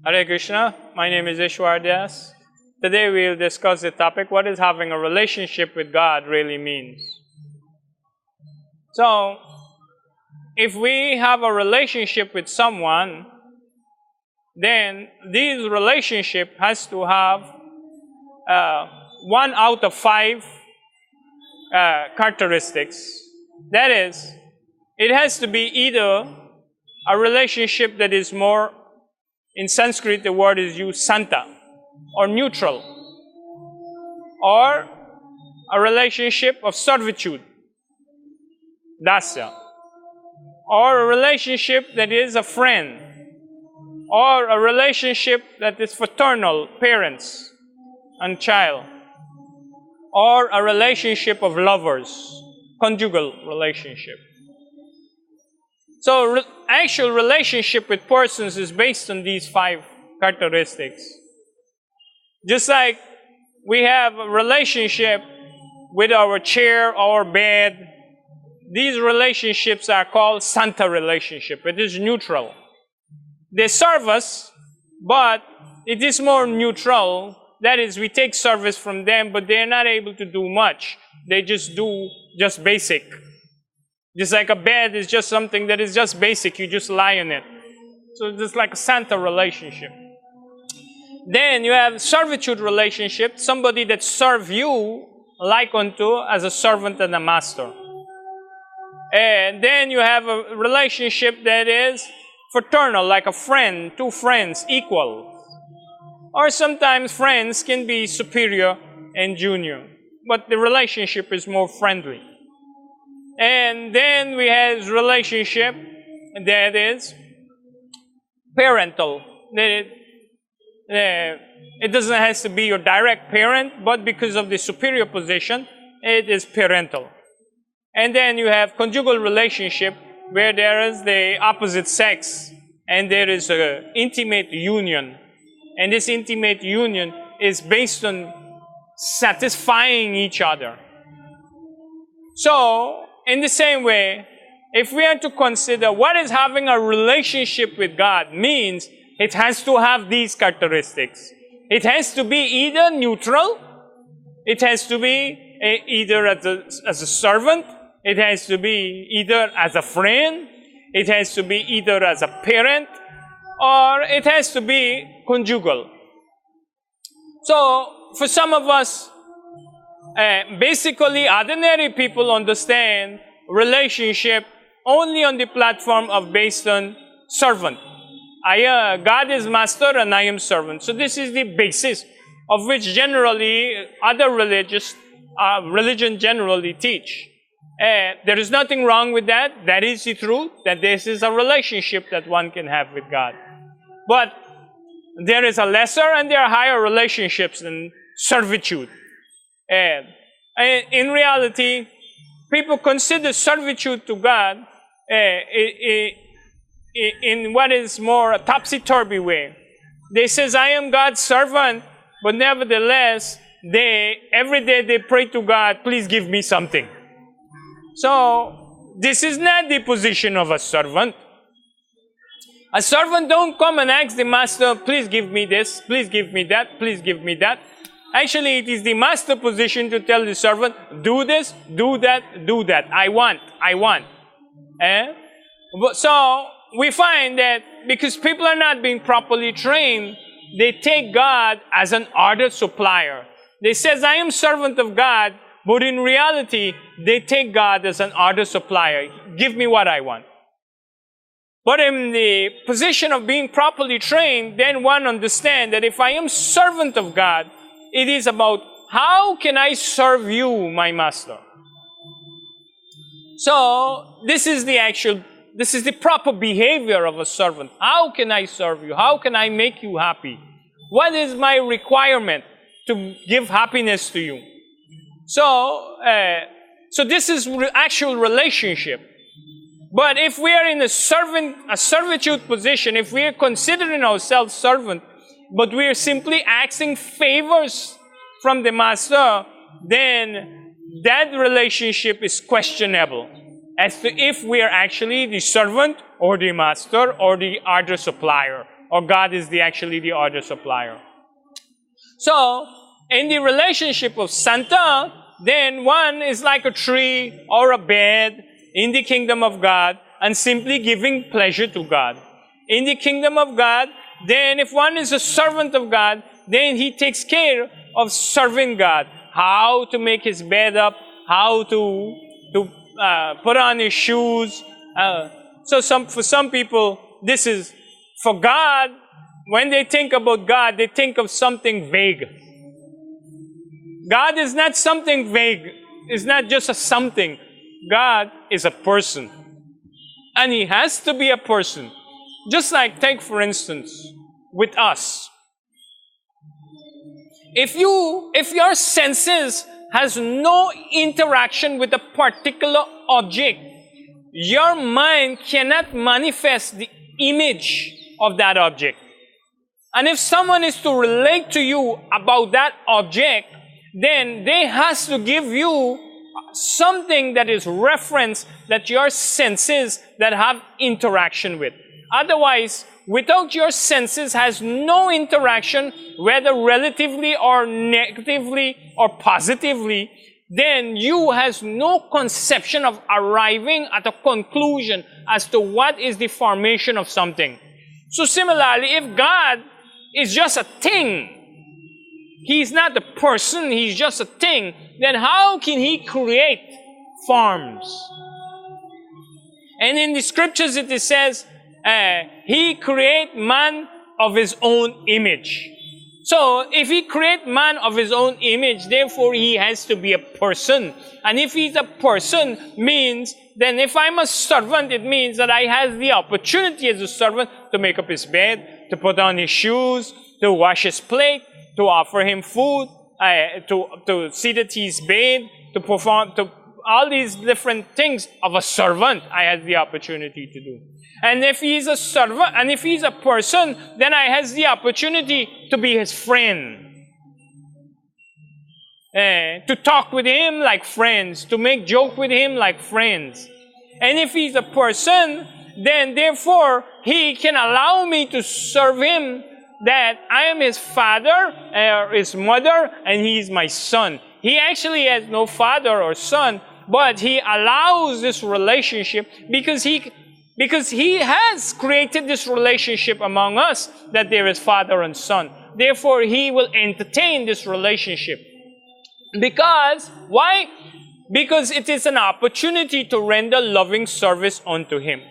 Hare Krishna, my name is Ishwar Das. Today we'll discuss the topic, what is having a relationship with God really means. So, if we have a relationship with someone, then this relationship has to have 1 out of 5 characteristics. That is, it has to be either a relationship that is more, in Sanskrit the word is used santa, or neutral, or a relationship of servitude, dasya, or a relationship that is a friend, or a relationship that is fraternal, parents and child, or a relationship of lovers, conjugal relationship. So actual relationship with persons is based on these 5 characteristics. Just like we have a relationship with our chair, our bed, these relationships are called santa relationship. It is neutral. They serve us, but it is more neutral. That is, we take service from them, but they're not able to do much. They just do just basic. Just like a bed is just something that is just basic. You just lie on it. So it's just like a santa relationship. Then you have servitude relationship, somebody that serve you like unto as a servant and a master. And then you have a relationship that is fraternal, like a friend, 2 friends, equal. Or sometimes friends can be superior and junior, but the relationship is more friendly. And then we have relationship that is parental. It doesn't have to be your direct parent, but because of the superior position, it is parental. And then you have conjugal relationship, where there is the opposite sex and there is an intimate union. And this intimate union is based on satisfying each other. So, in the same way, if we are to consider what is having a relationship with God means, it has to have these characteristics. It has to be either neutral, it has to be either as a servant, it has to be either as a friend, it has to be either as a parent, or it has to be conjugal. So, for some of us, basically ordinary people understand relationship only on the platform of based on servant. God is master and I am servant. So this is the basis of which generally other religion generally teach. There is nothing wrong with that. That is the truth, that this is a relationship that one can have with God. But there is a lesser and there are higher relationships than servitude. And in reality, people consider servitude to God in what is more a topsy-turvy way. They says, I am God's servant, but nevertheless, every day they pray to God, please give me something. So, this is not the position of a servant. A servant don't come and ask the master, please give me this, please give me that, please give me that. Actually, it is the master position to tell the servant, do this, do that, do that. I want. So, we find that because people are not being properly trained, they take God as an order supplier. They says, I am servant of God, but in reality, they take God as an order supplier. Give me what I want. But in the position of being properly trained, then one understands that if I am servant of God, it is about how can I serve you, my master? So, this is the proper behavior of a servant. How can I serve you? How can I make you happy? What is my requirement to give happiness to you? So this is actual relationship. But if we are in a servitude position, if we are considering ourselves servant, but we are simply asking favors from the master, then that relationship is questionable as to if we are actually the servant or the master or the order supplier or God is actually the order supplier. So, in the relationship of Santa, then one is like a tree or a bed in the kingdom of God and simply giving pleasure to God. In the kingdom of God, then if one is a servant of God, then he takes care of serving God. How to make his bed up, how to put on his shoes. For some people, this is, for God, when they think about God, they think of something vague. God is not something vague. It's not just a something. God is a person. And he has to be a person. Just like, take for instance, with us. If your senses has no interaction with a particular object, your mind cannot manifest the image of that object. And if someone is to relate to you about that object, then they has to give you something that is reference that your senses that have interaction with. Otherwise, without your senses has no interaction, whether relatively or negatively or positively, then you has no conception of arriving at a conclusion as to what is the formation of something. So similarly, if God is just a thing, He's not a person, He's just a thing, then how can He create forms? And in the scriptures it says, He create man of His own image. So, if He create man of His own image, therefore He has to be a person. And if He's a person, means, then if I'm a servant, it means that I have the opportunity as a servant to make up his bed, to put on his shoes, to wash his plate, to offer him food, to see that he's bathed, to perform, to all these different things of a servant, I have the opportunity to do. And if he's a servant, and if he's a person, then I have the opportunity to be his friend. To talk with him like friends, to make joke with him like friends. And if he's a person, then therefore he can allow me to serve him, that I am his father or his mother, and he is my son. He actually has no father or son, but he allows this relationship because he has created this relationship among us, that there is father and son. Therefore, he will entertain this relationship. Because, why? Because it is an opportunity to render loving service unto him.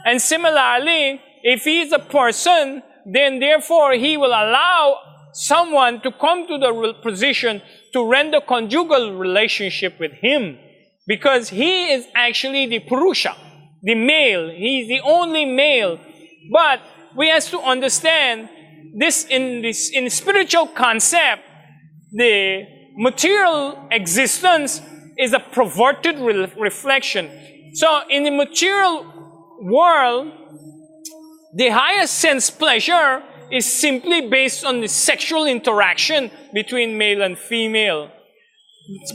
And similarly, if he is a person, then therefore he will allow someone to come to the position to render conjugal relationship with him. Because he is actually the Purusha, the male. He is the only male. But we have to understand this in spiritual concept, the material existence is a perverted reflection. So in the material world, the highest sense pleasure is simply based on the sexual interaction between male and female.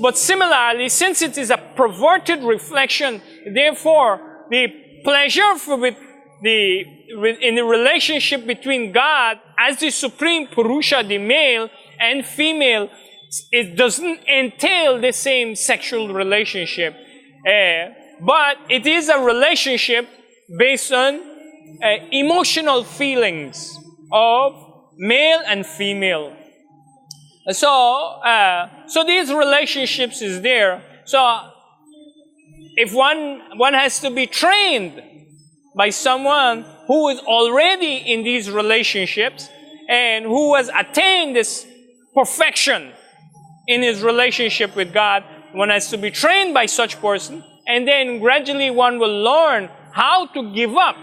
But similarly, since it is a perverted reflection, therefore the pleasure in the relationship between God as the supreme Purusha, the male and female, it doesn't entail the same sexual relationship. But it is a relationship based on emotional feelings of male and female. So these relationships is there. So if one has to be trained by someone who is already in these relationships and who has attained this perfection in his relationship with God, one has to be trained by such person, and then gradually one will learn how to give up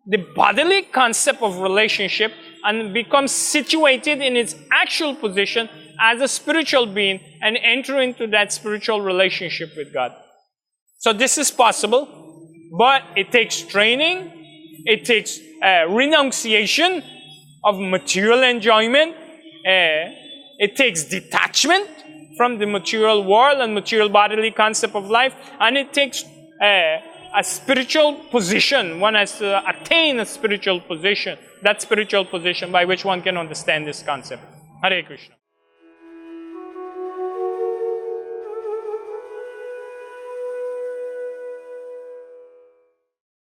the bodily concept of relationship and become situated in its actual position as a spiritual being and enter into that spiritual relationship with God. So this is possible, but it takes training, it takes renunciation of material enjoyment, it takes detachment from the material world and material bodily concept of life, and it takes a spiritual position. One has to attain a spiritual position. That spiritual position by which one can understand this concept. Hare Krishna.